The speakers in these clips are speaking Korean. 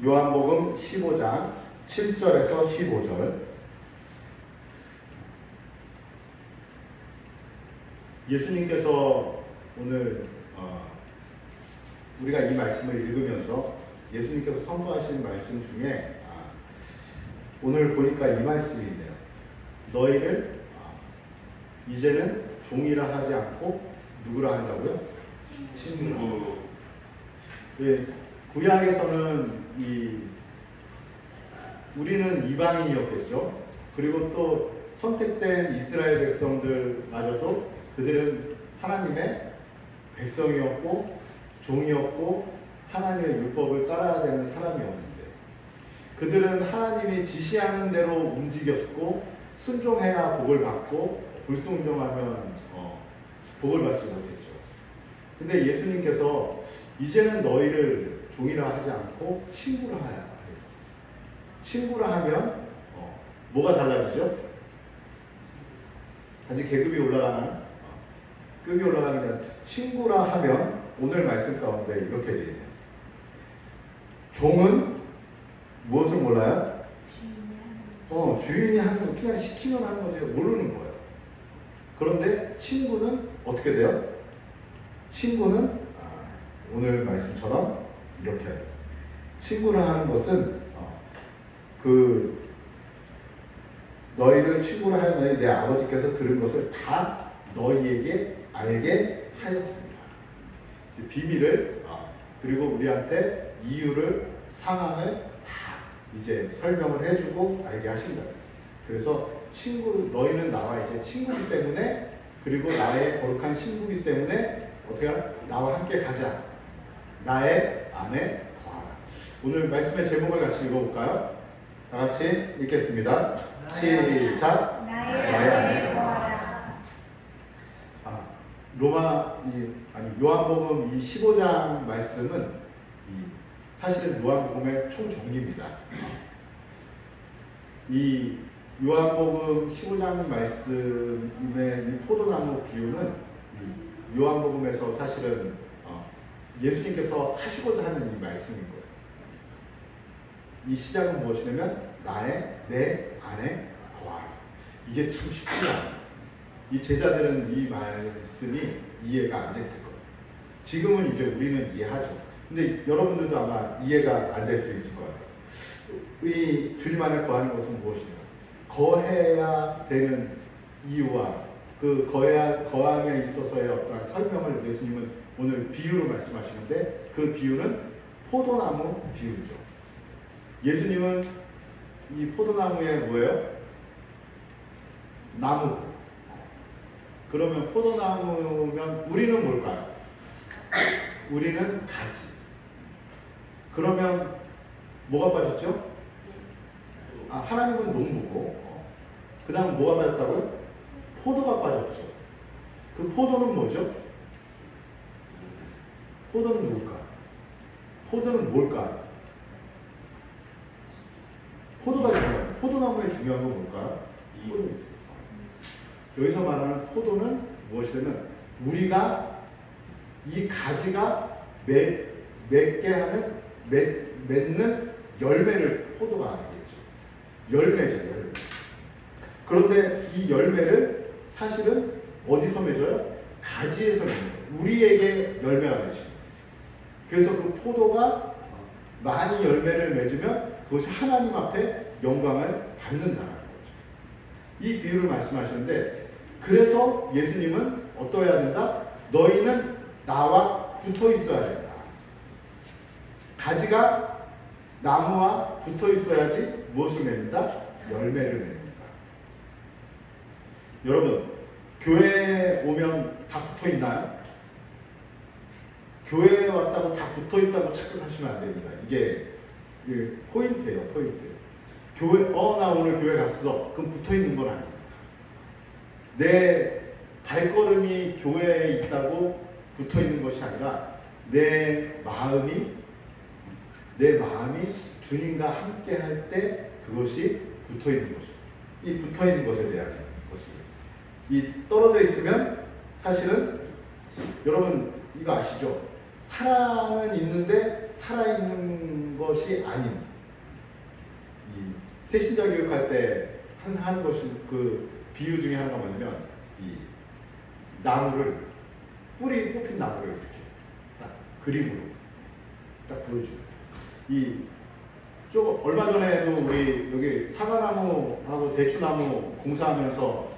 요한복음 15장 7절에서 15절. 예수님께서 오늘 우리가 이 말씀을 읽으면서 예수님께서 선포하신 말씀 중에 오늘 보니까 이 말씀이 있네요. 너희를 이제는 종이라 하지 않고 누구라 한다고요? 친구라. 예, 구약에서는 우리는 이방인이었겠죠. 그리고 또 선택된 이스라엘 백성들마저도 그들은 하나님의 백성이었고 종이었고 하나님의 율법을 따라야 되는 사람이었는데 그들은 하나님이 지시하는 대로 움직였고 순종해야 복을 받고 불순종하면 복을 받지 못했죠. 근데 예수님께서 이제는 너희를 종이라 하지 않고 친구라 하야 해요. 친구라 하면 뭐가 달라지죠? 단지 계급이 올라가는 급이 올라가는 게 아니라 친구라 하면 오늘 말씀 가운데 이렇게 되어 있네요. 종은 무엇을 몰라요? 주인이 하는 거 그냥 시키면 하는 거지 모르는 거예요. 그런데 친구는 어떻게 돼요? 친구는 오늘 말씀처럼 이렇게 했어요. 친구라 하는 것은 너희를 친구라 하여 너희 내 아버지께서 들은 것을 다 너희에게 알게 하였습니다. 비밀을 그리고 우리한테 이유를 상황을 다 이제 설명을 해주고 알게 하신다. 그래서 너희는 나와 이제 친구이기 때문에 그리고 나의 거룩한 신부이기 때문에 어떻게 나와 함께 가자. 나의 안에 거하라. 오늘 말씀의 제목을 같이 읽어볼까요? 다 같이 읽겠습니다. 시작. 나의 안에 거하라. 요한복음 이 15장 말씀은 사실은 요한복음의 총정리입니다. 이 요한복음 15장 말씀의 이 포도나무 비유는 요한복음에서 사실은 예수님께서 하시고자 하는 이 말씀인 거예요. 이 시작은 무엇이냐면 내 안에 거하라. 이게 참 쉽지 않아요. 이 제자들은 이 말씀이 이해가 안 됐을 거예요. 지금은 이제 우리는 이해하죠. 근데 여러분들도 아마 이해가 안 될 수 있을 것 같아요. 이 주님 안에 거하는 것은 무엇인가? 거해야 되는 이유와 그 거함에 있어서의 어떠한 설명을 예수님은 오늘 비유로 말씀하시는데 그 비유는 포도나무 비유죠. 예수님은 이 포도나무에 뭐예요? 나무. 그러면 포도나무면 우리는 뭘까요? 우리는 가지. 그러면 뭐가 빠졌죠? 하나님은 농부고 그 다음 뭐가 빠졌다고요? 포도가 빠졌죠. 그 포도는 뭐죠? 포도는 누굴까? 포도는 뭘까? 포도가 중요해요. 포도나무의 중요한 건 뭘까요? 여기서 말하는 포도는 무엇이냐면 우리가 이 가지가 맺게 하면 맺는 열매를 포도가 아니겠죠. 열매죠, 열매. 그런데 이 열매를 사실은 어디서 맺어요? 가지에서 맺는 거예요. 우리에게 열매가 맺혀요. 그래서 그 포도가 많이 열매를 맺으면 그것이 하나님 앞에 영광을 받는다는 거죠. 이 비유를 말씀하시는데 그래서 예수님은 어떠해야 된다? 너희는 나와 붙어 있어야 된다. 가지가 나무와 붙어 있어야지 무엇을 맺는다? 열매를 맺는다. 여러분, 교회에 오면 다 붙어 있나요? 교회에 왔다고 다 붙어 있다고 착각하시면 안 됩니다. 이게 포인트예요, 포인트. 나 오늘 교회 갔어. 그럼 붙어 있는 건 아닙니다. 내 발걸음이 교회에 있다고 붙어 있는 것이 아니라 내 마음이 주님과 함께 할 때 그것이 붙어 있는 것이죠. 이 붙어 있는 것에 대한 것입니다. 이 떨어져 있으면 사실은 여러분 이거 아시죠? 사랑은 있는데 살아있는 것이 아닌 이 새신자 교육할 때 항상 하는 것이 그 비유 중에 하나가 뭐냐면 이 나무를 뿌리 뽑힌 나무를 이렇게 딱 그림으로 딱 보여줍니다. 이 좀 얼마 전에도 우리 여기 사과나무하고 대추나무 공사하면서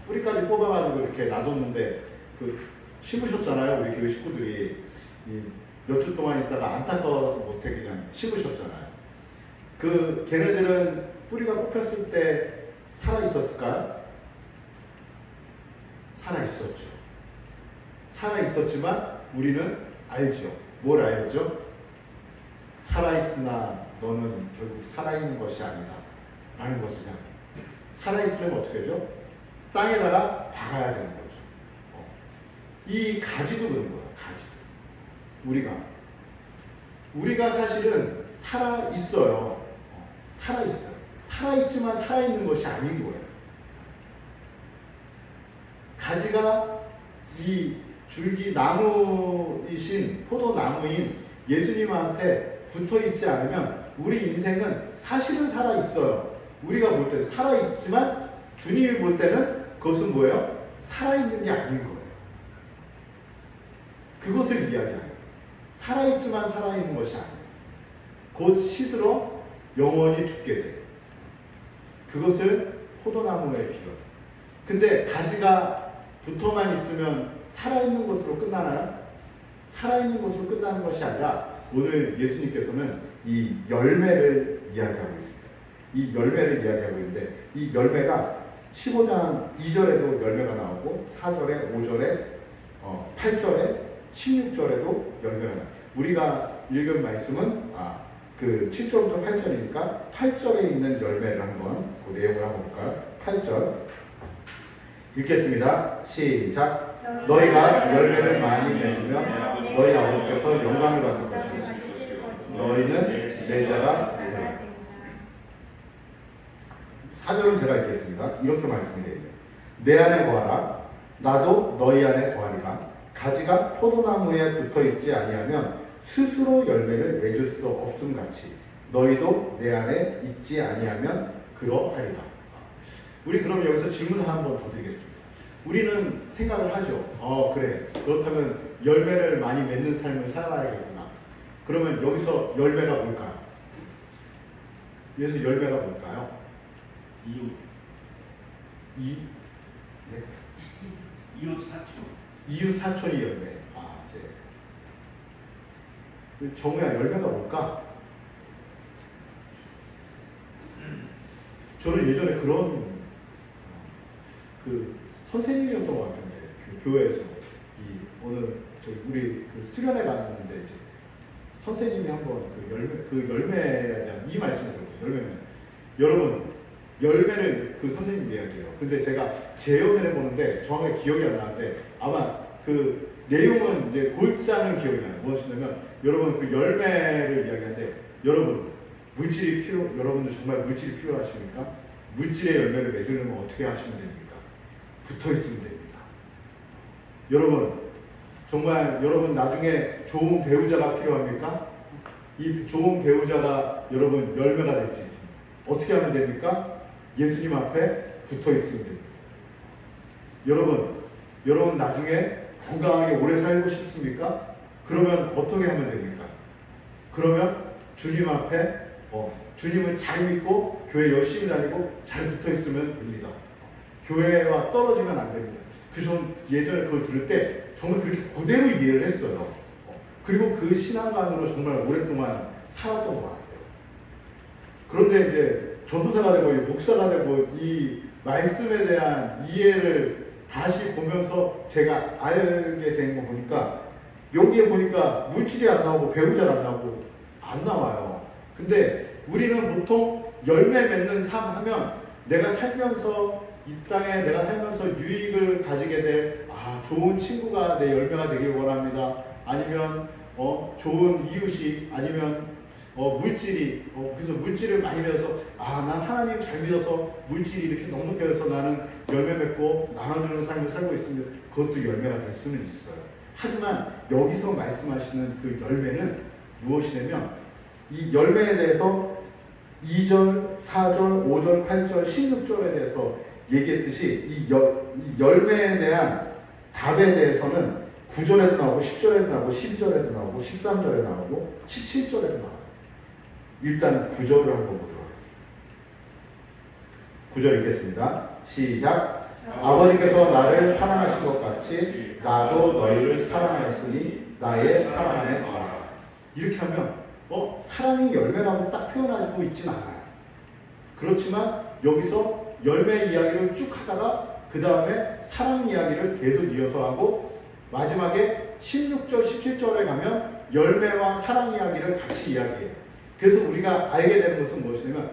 뿌리까지 뽑아가지고 이렇게 놔뒀는데 그 심으셨잖아요. 우리 교회 식구들이 몇 주 동안 있다가 안타까워서 못해 그냥 심으셨잖아요. 그 걔네들은 뿌리가 뽑혔을 때 살아 있었을까요? 살아 있었죠. 살아 있었지만 우리는 알죠. 뭘 알죠? 살아 있으나 너는 결국 살아 있는 것이 아니다. 라는 것을 생각합니다. 살아 있으려면 어떻게 하죠? 땅에다가 박아야 되는 거죠. 이 가지도 그런 거야. 가지도. 우리가 사실은 살아 있어요. 살아 있어요. 살아 있지만 살아 있는 것이 아닌 거예요. 가지가 이 줄기 나무이신 포도나무인 예수님한테 붙어 있지 않으면 우리 인생은 사실은 살아 있어요. 우리가 볼 때 살아 있지만 주님이 볼 때는 그것은 뭐예요? 살아 있는 게 아닌 거예요. 그것을 이야기하는 거예요. 살아 있지만 살아 있는 것이 아니에요. 곧 시들어 영원히 죽게 돼요. 그것을 포도나무에 비유해요. 근데 가지가 붙어만 있으면 살아있는 것으로 끝나나요? 살아있는 것으로 끝나는 것이 아니라 오늘 예수님께서는 이 열매를 이야기하고 있습니다. 이 열매를 이야기하고 있는데 이 열매가 15장 2절에도 열매가 나오고 4절에 5절에 8절에 16절에도 열매가 나와요. 우리가 읽은 말씀은 그 7절부터 8절이니까 8절에 있는 열매를 한번 그 내용을 한번 볼까요? 8절 읽겠습니다. 시작. 너희가 열매를 많이 맺으면 너희 아버지께서 영광을 받을 것이다. 너희는 내 자가 되리라. 4절은 제가 읽겠습니다. 이렇게 말씀이 되어 있네요. 내 안에 거하라. 나도 너희 안에 거하리라. 가지가 포도나무에 붙어있지 아니하면 스스로 열매를 맺을 수 없음 같이 너희도 내 안에 있지 아니하면 그러하리라. 우리 그럼 여기서 질문 한 번 더 드리겠습니다. 우리는 생각을 하죠. 그래. 그렇다면 열매를 많이 맺는 삶을 살아야겠구나. 그러면 여기서 열매가 뭘까요? 여기서 열매가 뭘까요? 네. 이웃 사촌이 열매. 네. 정우야, 열매가 뭘까? 저는 예전에 그런 그 선생님이었던 것 같은데 그 교회에서 우리 그 수련회 갔는데 이제 선생님이 한번 그 열매에 대한 이 말씀을 들었거든요. 열매는 여러분 열매를 그 선생님이 이야기해요. 근데 제가 재연을 해보는데 정확하게 기억이 안 나는데 아마 그 내용은 이제 골자는 기억이 나요. 무엇이냐면 여러분 그 열매를 이야기하는데 여러분들 정말 물질이 필요하십니까? 물질의 열매를 맺으려면 어떻게 하시면 됩니까? 붙어 있으면 됩니다. 여러분 나중에 좋은 배우자가 필요합니까? 이 좋은 배우자가 여러분 열매가 될 수 있습니다. 어떻게 하면 됩니까? 예수님 앞에 붙어 있으면 됩니다. 여러분 나중에 건강하게 오래 살고 싶습니까? 그러면 어떻게 하면 됩니까? 그러면 주님 앞에 주님을 잘 믿고 교회 열심히 다니고 잘 붙어 있으면 됩니다. 교회와 떨어지면 안 됩니다. 전 예전에 그걸 들을 때 정말 그렇게 그대로 이해를 했어요. 그리고 그 신앙관으로 정말 오랫동안 살았던 것 같아요. 그런데 이제 전도사가 되고 목사가 되고 이 말씀에 대한 이해를 다시 보면서 제가 알게 된 거 보니까 여기에 보니까 물질이 안 나오고 배우자가 안 나오고 안 나와요. 근데 우리는 보통 열매 맺는 삶 하면 내가 살면서 이 땅에 내가 살면서 유익을 가지게 될 좋은 친구가 내 열매가 되길 원합니다. 아니면 좋은 이웃이 아니면 물질이 그래서 물질을 많이 배워서 난 하나님 잘 믿어서 물질이 이렇게 넉넉해서 나는 열매 맺고 나눠주는 삶을 살고 있으면 그것도 열매가 될 수는 있어요. 하지만 여기서 말씀하시는 그 열매는 무엇이냐면 이 열매에 대해서 2절, 4절, 5절, 8절, 16절에 대해서 얘기했듯이 이 열매에 대한 답에 대해서는 9절에도 나오고 10절에도 나오고 12절에도 나오고 13절에 나오고 17절에도 나와요. 일단 9절을 한번 보도록 하겠습니다. 9절 읽겠습니다. 시작. 아버지께서 나를 사랑하신 것 같이 나도 너희를 사랑하였으니 나의 사랑 안에 거하라. 이렇게 하면 사랑이 열매라고 딱 표현하고 있진 않아요. 그렇지만 여기서 열매 이야기를 쭉 하다가 그 다음에 사랑 이야기를 계속 이어서 하고 마지막에 16절, 17절에 가면 열매와 사랑 이야기를 같이 이야기해요. 그래서 우리가 알게 되는 것은 무엇이냐면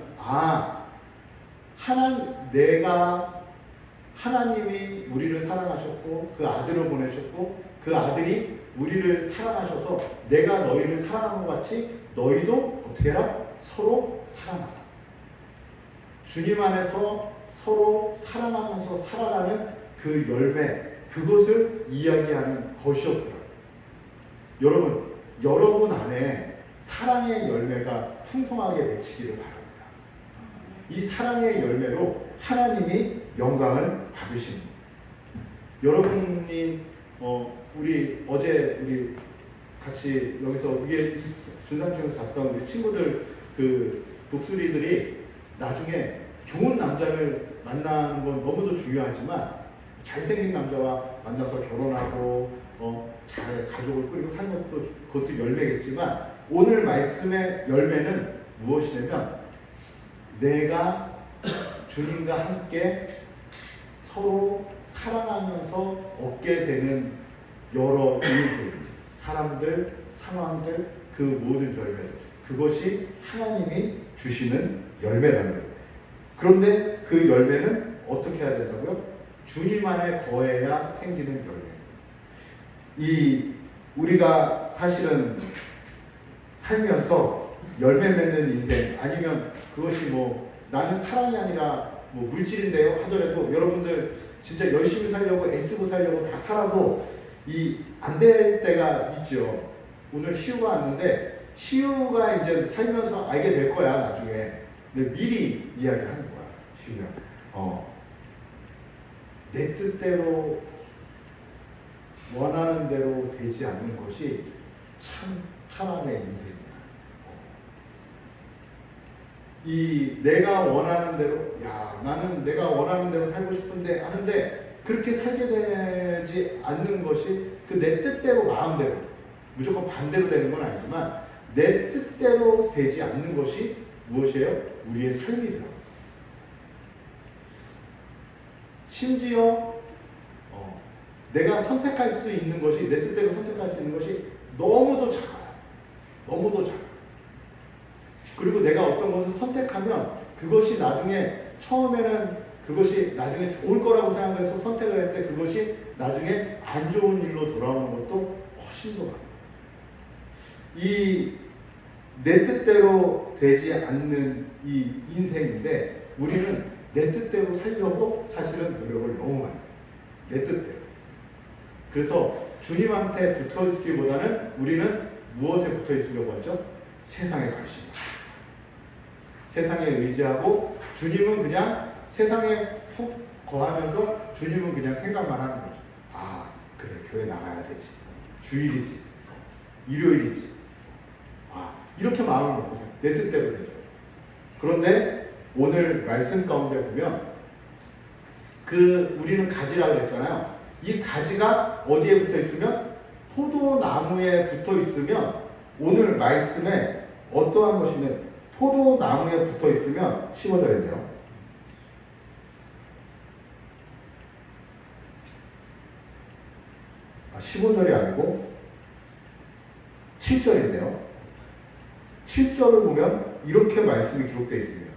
하나님이 우리를 사랑하셨고 그 아들을 보내셨고 그 아들이 우리를 사랑하셔서 내가 너희를 사랑한 것 같이 너희도 어떻게 해라? 서로 사랑하라. 주님 안에서 서로 사랑하면서 살아가는 그 열매, 그것을 이야기하는 것이었더라고요. 여러분 안에 사랑의 열매가 풍성하게 맺히기를 바랍니다. 이 사랑의 열매로 하나님이 영광을 받으십니다. 여러분이 우리 같이 여기서 위에 준삼층에서 잤던 우리 친구들 그 독수리들이 나중에 좋은 남자를 만나는 건 너무도 중요하지만 잘생긴 남자와 만나서 결혼하고 잘 가족을 꾸리고 사는 그것도 열매겠지만 오늘 말씀의 열매는 무엇이냐면 내가 주님과 함께 서로 사랑하면서 얻게 되는 여러 일들, 사람들, 상황들, 그 모든 열매들, 그것이 하나님이 주시는 열매라는 거예요. 그런데 그 열매는 어떻게 해야 된다고요? 주님 안에 거해야 생기는 열매. 우리가 사실은 살면서 열매 맺는 인생, 아니면 그것이 나는 사랑이 아니라 물질인데요 하더라도 여러분들 진짜 열심히 살려고 애쓰고 살려고 다 살아도 안 될 때가 있죠. 오늘 시우가 왔는데 시우가 이제 살면서 알게 될 거야 나중에. 근데 미리 이야기하는 거야 시우야. 내 뜻대로 원하는 대로 되지 않는 것이 참 사람의 인생이야. 내가 원하는 대로, 나는 내가 원하는 대로 살고 싶은데 하는데 그렇게 살게 되지 않는 것이 내 뜻대로 마음대로 무조건 반대로 되는 건 아니지만 내 뜻대로 되지 않는 것이 무엇이에요? 우리의 삶이더라고요. 심지어 내가 선택할 수 있는 것이, 내 뜻대로 선택할 수 있는 것이 너무도 작아요. 너무도 작아요. 그리고 내가 어떤 것을 선택하면 그것이 처음에는 그것이 나중에 좋을 거라고 생각해서 선택을 했는데 그것이 나중에 안 좋은 일로 돌아오는 것도 훨씬 더 많아요. 내 뜻대로 되지 않는 이 인생인데 우리는 내 뜻대로 살려고 사실은 노력을 너무 많이 해요. 내 뜻대로. 그래서 주님한테 붙어 있기보다는 우리는 무엇에 붙어 있으려고 하죠? 세상에 관심. 세상에 의지하고 주님은 그냥 세상에 푹 거하면서 주님은 그냥 생각만 하는 거죠. 그래, 교회 나가야 되지. 주일이지. 일요일이지. 이렇게 마음을 먹고 살아요. 내 뜻대로 되죠. 그런데 오늘 말씀 가운데 보면 우리는 가지라고 했잖아요. 이 가지가 어디에 붙어 있으면? 포도나무에 붙어 있으면 오늘 말씀에 어떠한 것이면 포도나무에 붙어 있으면 15절인데요. 아, 15절이 아니고 7절인데요. 7절을 보면 이렇게 말씀이 기록되어 있습니다.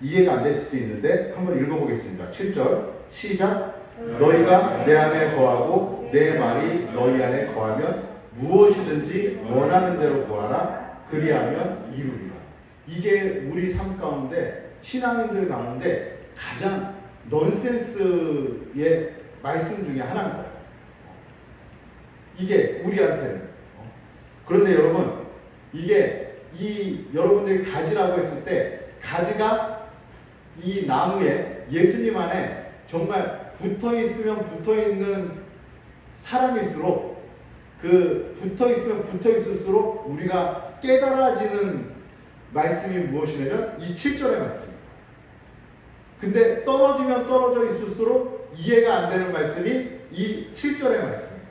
이해가 안 될 수도 있는데 한번 읽어보겠습니다. 7절 시작. 너희가 내 안에 거하고 내 말이 너희 안에 거하면 무엇이든지 원하는 대로 구하라. 그리하면 이루리라. 이게 우리 삶 가운데, 신앙인들 가운데 가장 넌센스의 말씀 중에 하나인 거예요. 이게 우리한테는. 그런데 여러분, 이게 이 여러분들이 가지라고 했을 때 가지가 이 나무에 예수님 안에 정말 붙어 있으면 붙어 있는 사람일수록 그 붙어 있으면 붙어 있을수록 우리가 깨달아지는 말씀이 무엇이냐면 이 7절의 말씀입니다. 근데 떨어지면 떨어져 있을수록 이해가 안 되는 말씀이 이 7절의 말씀입니다.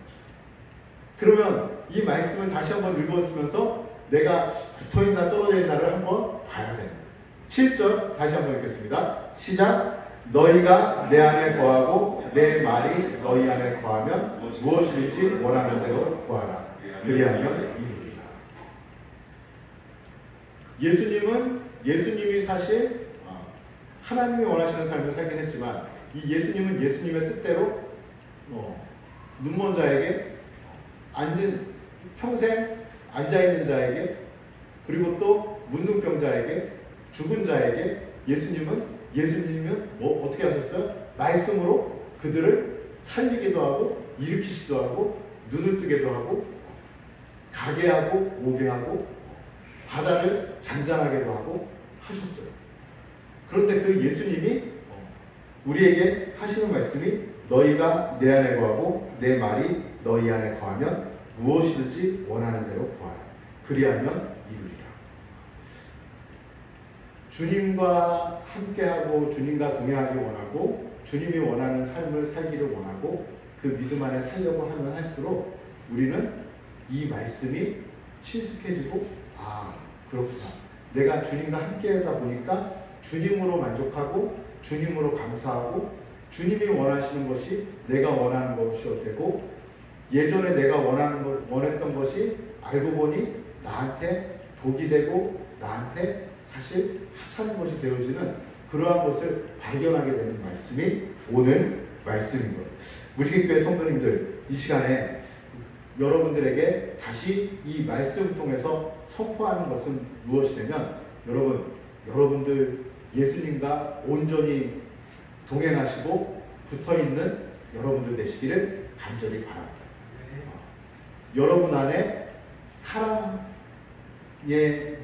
그러면 이 말씀을 다시 한번 읽었으면서 내가 붙어 있나 떨어져 있나를 한번 봐야 됩니다. 7절 다시 한번 읽겠습니다. 시작. 너희가 내 안에 거하고 내 말이 너희 안에 거하면 무엇이든지 원하는 대로 구하라. 그리하면 이루리라. 예수님이 사실 하나님이 원하시는 삶을 살긴 했지만 이 예수님은 예수님의 뜻대로 눈먼 자에게 평생 앉아있는 자에게 그리고 또 문둥병자에게 죽은 자에게 예수님은 어떻게 하셨어요? 말씀으로 그들을 살리기도 하고 일으키시기도 하고 눈을 뜨게도 하고 가게 하고 오게 하고 바다를 잔잔하게도 하고 하셨어요. 그런데 그 예수님이 우리에게 하시는 말씀이 너희가 내 안에 거하고 내 말이 너희 안에 거하면 무엇이든지 원하는 대로 구하라. 그리하면 이루리라. 주님과 함께하고 주님과 동행하기 원하고 주님이 원하는 삶을 살기를 원하고 그 믿음 안에 살려고 하면 할수록 우리는 이 말씀이 친숙해지고 그렇구나. 내가 주님과 함께하다 보니까 주님으로 만족하고 주님으로 감사하고 주님이 원하시는 것이 내가 원하는 것이 되고 예전에 내가 원했던 것이 알고 보니 나한테 독이 되고 나한테 사실 하찮은 것이 되어지는 그러한 것을 발견하게 되는 말씀이 오늘 말씀인 거예요. 무지개교회 성도님들 이 시간에 여러분들에게 다시 이 말씀을 통해서 선포하는 것은 무엇이 되면 여러분들 예수님과 온전히 동행하시고 붙어있는 여러분들 되시기를 간절히 바랍니다. 여러분 안에 사랑의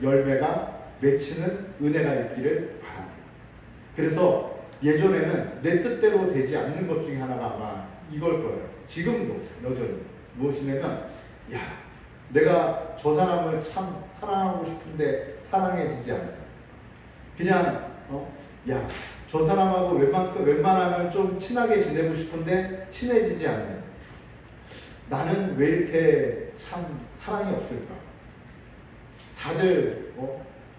열매가 맺히는 은혜가 있기를 바랍니다. 그래서 예전에는 내 뜻대로 되지 않는 것 중에 하나가 아마 이걸 거예요. 지금도 여전히 무엇이냐면 내가 저 사람을 참 사랑하고 싶은데 사랑해지지 않는 그냥 저 사람하고 웬만하면 좀 친하게 지내고 싶은데 친해지지 않는 나는 왜 이렇게 참 사랑이 없을까? 다들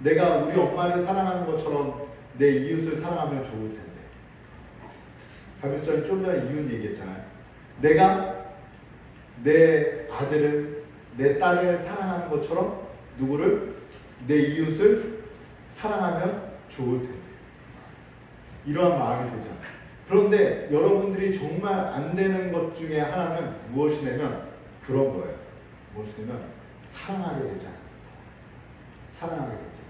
내가 우리 엄마를 사랑하는 것처럼 내 이웃을 사랑하면 좋을 텐데. 가비스는 좀 전에 이웃 얘기했잖아요. 내가 내 아들을 내 딸을 사랑하는 것처럼 누구를 내 이웃을 사랑하면 좋을 텐데. 이러한 마음이 들잖아요. 그런데 여러분들이 정말 안 되는 것 중에 하나는 무엇이냐면 그런 거예요. 무엇이냐면 사랑하게 되지 않아요. 사랑하게 되지 않아요.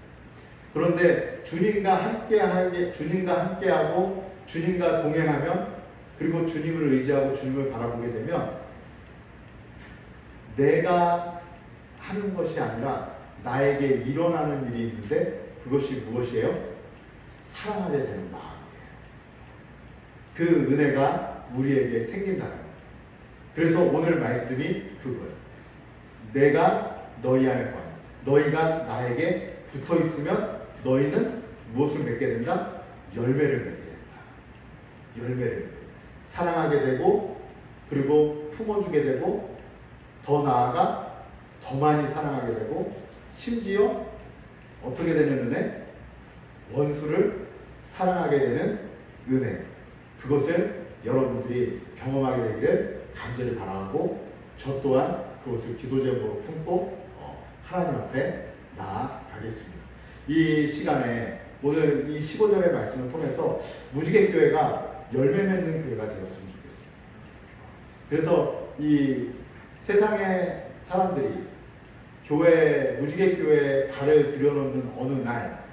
그런데 주님과 함께하고 주님과 동행하면 그리고 주님을 의지하고 주님을 바라보게 되면 내가 하는 것이 아니라 나에게 일어나는 일이 있는데 그것이 무엇이에요? 사랑하게 되는 마음이에요. 그 은혜가 우리에게 생긴다는 거예요. 그래서 오늘 말씀이 그거예요. 내가 너희 안에 거하는 너희가 나에게 붙어 있으면 너희는 무엇을 맺게 된다? 열매를 맺게 된다. 열매를 맺게 된다. 사랑하게 되고 그리고 품어주게 되고 더 나아가 더 많이 사랑하게 되고 심지어 어떻게 되는 은혜? 원수를 사랑하게 되는 은혜. 그것을 여러분들이 경험하게 되기를 간절히 바라고 저 또한 그것을 기도 제목으로 품고 하나님 앞에 나아가겠습니다. 이 시간에 오늘 이 15절의 말씀을 통해서 무지개교회가 열매 맺는 교회가 되었으면 좋겠습니다. 그래서 이 세상의 사람들이 무지개교회에 발을 들여놓는 어느 날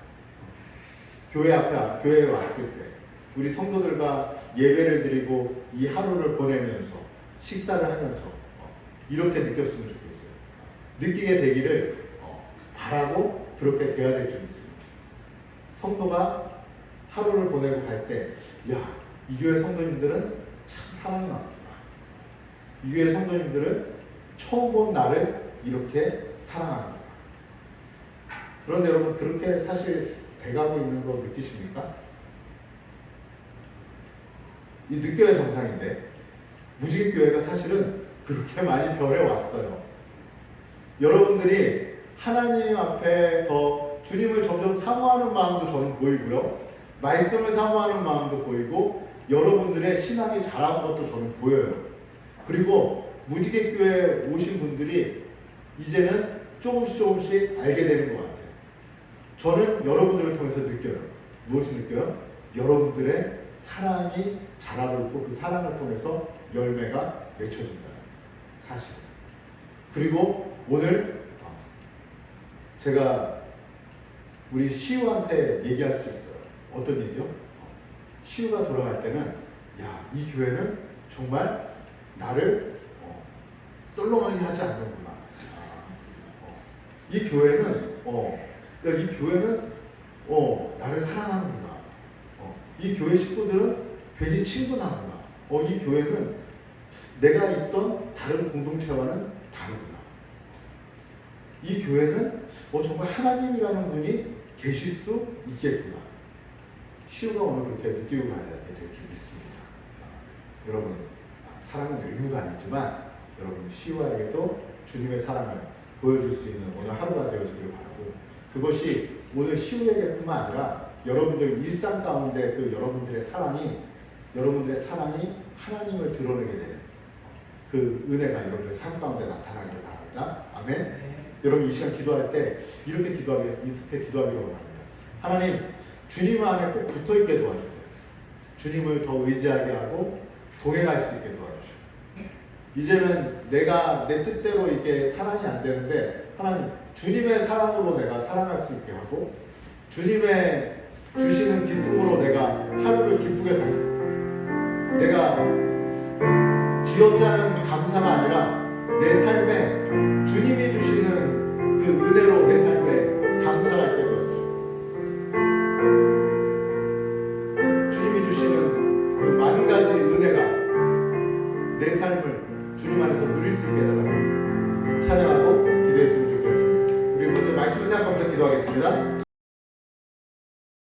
교회에 왔을 때 우리 성도들과 예배를 드리고 이 하루를 보내면서 식사를 하면서 이렇게 느꼈으면 좋겠어요. 느끼게 되기를 바라고 그렇게 돼야 될 줄 믿습니다. 성도가 하루를 보내고 갈 때, 야, 이 교회 성도님들은 참 사랑이 많구나. 이 교회 성도님들은 처음 본 나를 이렇게 사랑하는구나. 그런데 여러분, 그렇게 사실 돼가고 있는 거 느끼십니까? 이 늦교회 정상인데, 무지개교회가 사실은 그렇게 많이 변해왔어요. 여러분들이 하나님 앞에 더 주님을 점점 사모하는 마음도 저는 보이고요. 말씀을 사모하는 마음도 보이고 여러분들의 신앙이 자란 것도 저는 보여요. 그리고 무지개교회에 오신 분들이 이제는 조금씩 알게 되는 것 같아요. 저는 여러분들을 통해서 느껴요. 무엇을 느껴요? 여러분들의 사랑이 자라고 있고 그 사랑을 통해서 열매가 맺혀진다는 사실. 그리고 오늘 제가 우리 시우한테 얘기할 수 있어요. 어떤 얘기요? 시우가 돌아갈 때는 야, 이 교회는 정말 나를 썰렁하게 하지 않는구나. 이 교회는 야, 이 교회는 나를 사랑하는구나. 이 교회 식구들은 괜히 친근하구나. 이 교회는 내가 있던 다른 공동체와는 다르구나. 이 교회는 정말 하나님이라는 분이 계실 수 있겠구나. 시우가 오늘 그렇게 느끼고 가야 될 줄 믿습니다. 여러분, 사랑은 의무가 아니지만 여러분 시우에게도 주님의 사랑을 보여줄 수 있는 오늘 하루가 되어지기를 바라고, 그것이 오늘 시우에게뿐만 아니라 여러분들 일상 가운데 그 여러분들의 사랑이 하나님을 드러내게 되는 그 은혜가 여러분들 삶 가운데 나타나기를 바랍니다. 아멘. 네. 여러분 이 시간 기도할 때 이렇게 기도하기를 바랍니다. 하나님, 주님 안에 꼭 붙어있게 도와주세요. 주님을 더 의지하게 하고 동행할 수 있게 도와주시고, 이제는 내가 내 뜻대로 이게 사랑이 안 되는데 하나님, 주님의 사랑으로 내가 사랑할 수 있게 하고 주님의 주시는 기쁨으로 내가 하루를 기쁘게 살고, 내가 지었지 않은 감사가 아니라 내 삶에 주님이 주시는 그 은혜로 내 삶에 감사가 있게 도와주시고, 주님이 주시는 그 만 가지 은혜가 내 삶을 주님 안에서 누릴 수 있게 해달라고 찬양하고 기도했으면 좋겠습니다. 우리 먼저 말씀을 생각하면서 기도하겠습니다.